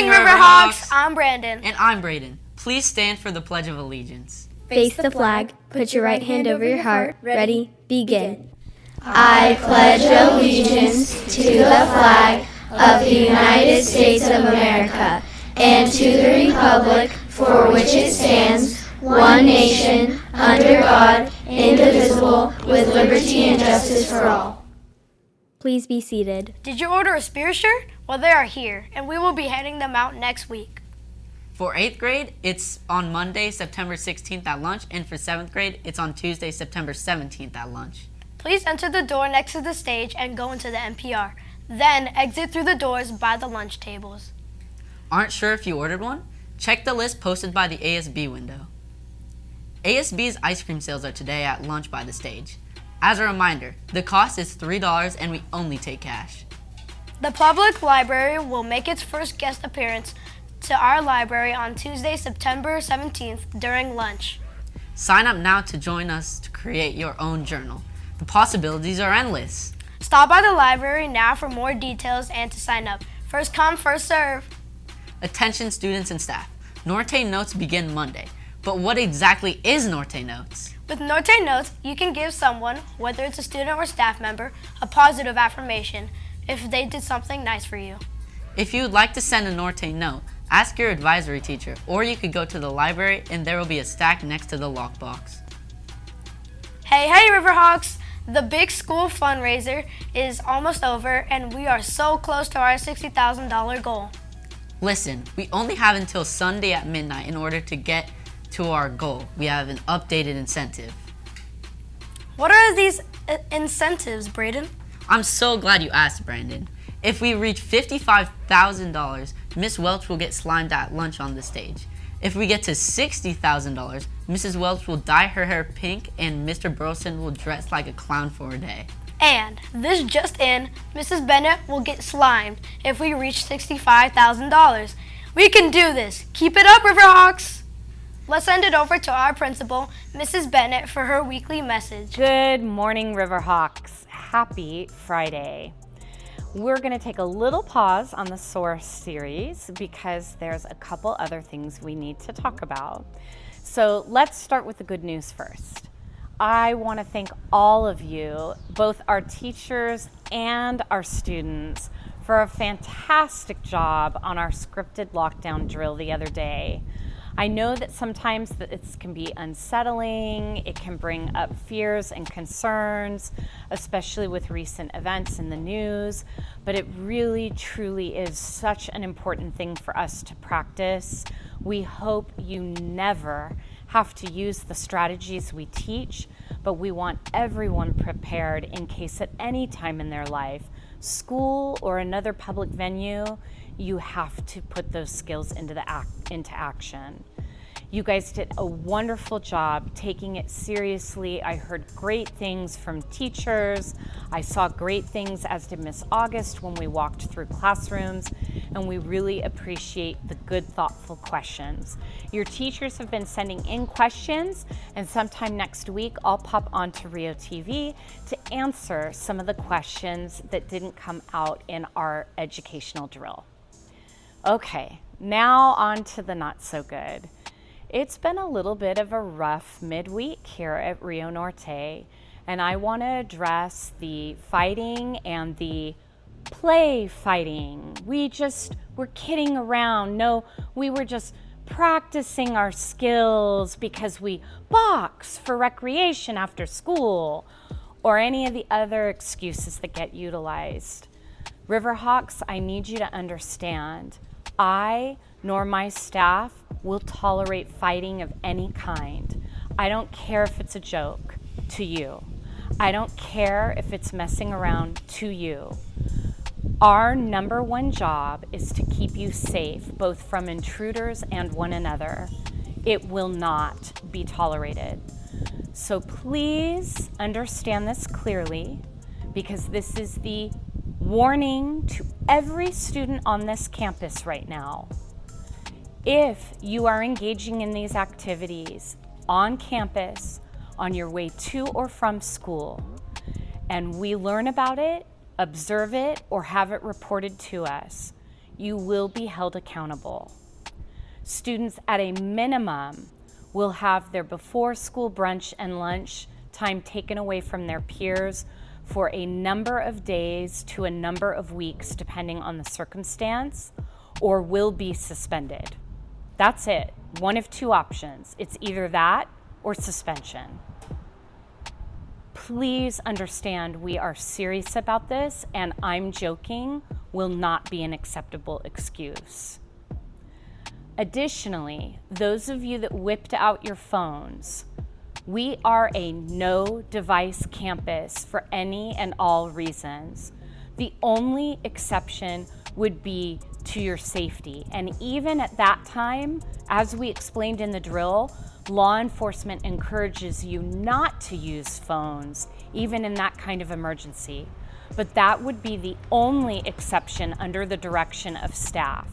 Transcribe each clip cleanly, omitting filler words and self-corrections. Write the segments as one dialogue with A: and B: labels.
A: morning, Riverhawks! I'm Brandon.
B: And I'm Braden. Please stand for the Pledge of Allegiance.
C: Face the flag, put your right hand over your heart. Ready, begin. I pledge allegiance to the flag of the United States of America and to the republic for which it stands, one nation, under God, indivisible, with liberty and justice for all. Please be seated.
A: Did you order a Spear shirt? Well, they are here, and we will be handing them out next week.
B: For 8th grade, it's on Monday, September 16th at lunch, and for 7th grade, it's on Tuesday, September 17th at lunch.
A: Please enter the door next to the stage and go into the NPR. Then exit through the doors by the lunch tables.
B: Aren't sure if you ordered one? Check the list posted by the ASB window. ASB's ice cream sales are today at lunch by the stage. As a reminder, the cost is $3 and we only take cash.
A: The public library will make its first guest appearance to our library on Tuesday, September 17th during lunch.
B: Sign up now to join us to create your own journal. The possibilities are endless.
A: Stop by the library now for more details and to sign up. First come, first serve.
B: Attention students and staff. Norte Notes begin Monday. But what exactly is Norte Notes?
A: With Norte Notes, you can give someone, whether it's a student or staff member, a positive affirmation if they did something nice for you.
B: If you would like to send a Norte note, ask your advisory teacher, or you could go to the library and there will be a stack next to the lockbox.
A: Hey, Riverhawks! The big school fundraiser is almost over and we are so close to our $60,000 goal.
B: Listen, we only have until Sunday at midnight in order to get to our goal. We have an updated incentive.
A: What are these incentives, Braden?
B: I'm so glad you asked, Brandon. If we reach $55,000, Miss Welch will get slimed at lunch on the stage. If we get to $60,000, Mrs. Welch will dye her hair pink and Mr. Burleson will dress like a clown for a day.
A: And this just in, Mrs. Bennett will get slimed if we reach $65,000. We can do this. Keep it up, Riverhawks! Let's send it over to our principal, Mrs. Bennett, for her weekly message.
D: Good morning, Riverhawks. Happy Friday. We're going to take a little pause on the Source series because there's a couple other things we need to talk about. So let's start with the good news first. I want to thank all of you, both our teachers and our students, for a fantastic job on our scripted lockdown drill the other day. I know that sometimes this can be unsettling, it can bring up fears and concerns, especially with recent events in the news, but it really, truly is such an important thing for us to practice. We hope you never have to use the strategies we teach, but we want everyone prepared in case at any time in their life, school or another public venue, you have to put those skills into action. You guys did a wonderful job taking it seriously. I heard great things from teachers. I saw great things, as did Miss August, when we walked through classrooms, and we really appreciate the good, thoughtful questions. Your teachers have been sending in questions, and sometime next week, I'll pop onto RioTV to answer some of the questions that didn't come out in our educational drill. Okay, now on to the not so good. It's been a little bit of a rough midweek here at Rio Norte, and I want to address the fighting and the play fighting. We're kidding around. No, we were just practicing our skills because we box for recreation after school, or any of the other excuses that get utilized. Riverhawks, I need you to understand, I nor my staff will tolerate fighting of any kind. I don't care if it's a joke to you. I don't care if it's messing around to you. Our number one job is to keep you safe, both from intruders and one another. It will not be tolerated. So please understand this clearly, because this is the warning to every student on this campus right now. If you are engaging in these activities on campus, on your way to or from school, and we learn about it, observe it, or have it reported to us, you will be held accountable. Students at a minimum will have their before school brunch and lunch time taken away from their peers for a number of days to a number of weeks, depending on the circumstance, or will be suspended. That's it. One of two options. It's either that or suspension. Please understand we are serious about this, and I'm joking will not be an acceptable excuse. Additionally, those of you that whipped out your phones, we are a no device campus for any and all reasons. The only exception would be to your safety. And even at that time, as we explained in the drill, law enforcement encourages you not to use phones, even in that kind of emergency. But that would be the only exception under the direction of staff.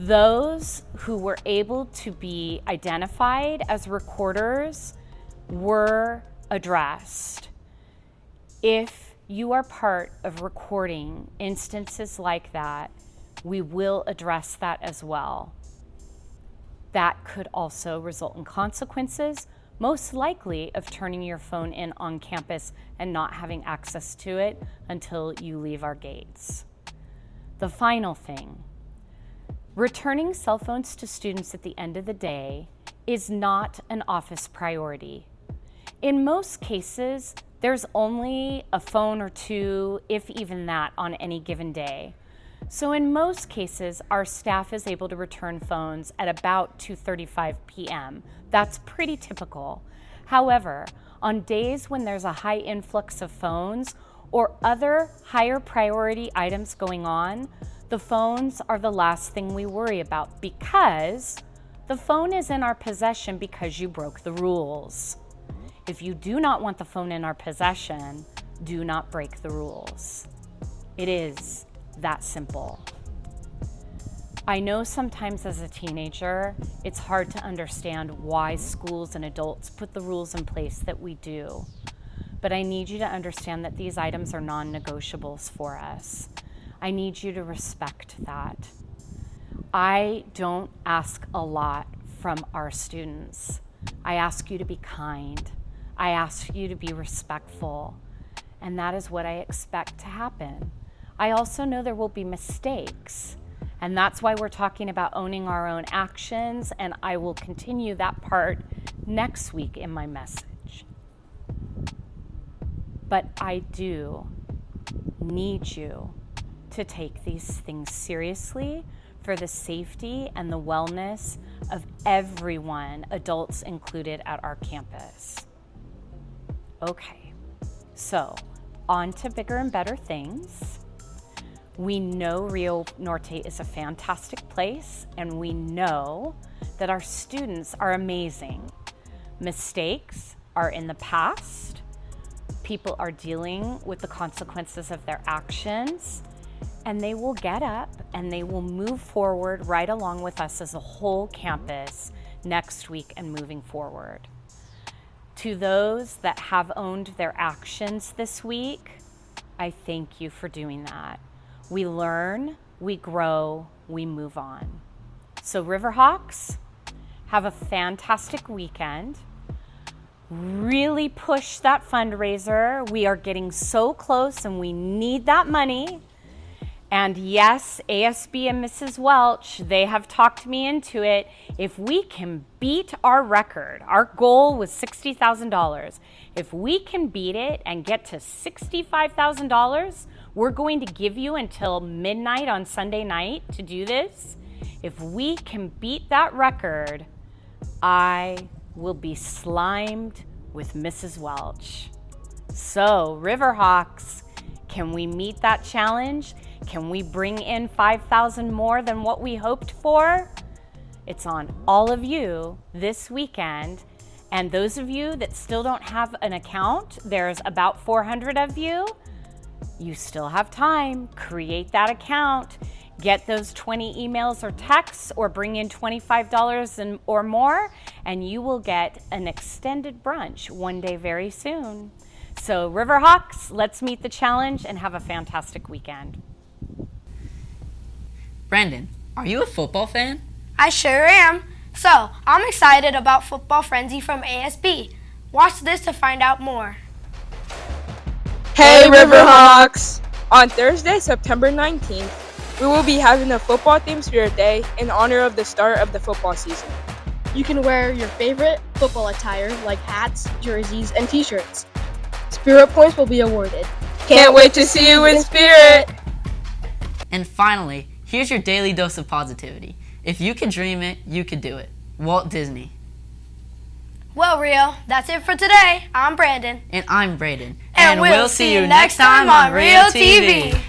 D: Those who were able to be identified as recorders were addressed. If you are part of recording instances like that, we will address that as well. That could also result in consequences, most likely of turning your phone in on campus and not having access to it until you leave our gates. The final thing, returning cell phones to students at the end of the day is not an office priority. In most cases, there's only a phone or two, if even that, on any given day. So in most cases, our staff is able to return phones at about 2:35 p.m. That's pretty typical. However, on days when there's a high influx of phones or other higher priority items going on, the phones are the last thing we worry about because the phone is in our possession because you broke the rules. If you do not want the phone in our possession, do not break the rules. It is that simple. I know sometimes as a teenager, it's hard to understand why schools and adults put the rules in place that we do. But I need you to understand that these items are non-negotiables for us. I need you to respect that. I don't ask a lot from our students. I ask you to be kind. I ask you to be respectful. And that is what I expect to happen. I also know there will be mistakes. And that's why we're talking about owning our own actions. And I will continue that part next week in my message. But I do need you to take these things seriously for the safety and the wellness of everyone, adults included, at our campus. Okay, so on to bigger and better things. We know Rio Norte is a fantastic place, and we know that our students are amazing. Mistakes are in the past. People are dealing with the consequences of their actions, and they will get up and they will move forward right along with us as a whole campus next week and moving forward. To those that have owned their actions this week, I thank you for doing that. We learn, we grow, we move on. So Riverhawks, have a fantastic weekend. Really push that fundraiser. We are getting so close and we need that money. And yes, ASB and Mrs. Welch, they have talked me into it. If we can beat our record, our goal was $60,000. If we can beat it and get to $65,000, we're going to give you until midnight on Sunday night to do this. If we can beat that record, I will be slimed with Mrs. Welch. So, Riverhawks, can we meet that challenge? Can we bring in $5,000 more than what we hoped for? It's on all of you this weekend. And those of you that still don't have an account, there's about 400 of you. You still have time. Create that account. Get those 20 emails or texts, or bring in $25 or more, and you will get an extended brunch one day very soon. So Riverhawks, let's meet the challenge and have a fantastic weekend.
B: Brandon, are you a football fan?
A: I sure am. So, I'm excited about Football Frenzy from ASB. Watch this to find out more.
E: Hey Riverhawks! On Thursday, September 19th, we will be having a football-themed Spirit Day in honor of the start of the football season.
F: You can wear your favorite football attire like hats, jerseys, and t-shirts. Spirit points will be awarded.
E: Can't wait to see you in spirit!
B: And finally, here's your daily dose of positivity. If you could dream it, you could do it. Walt Disney.
A: Well, Rio, that's it for today. I'm Brandon.
B: And I'm Braden.
A: And we'll see you next time on RioTV.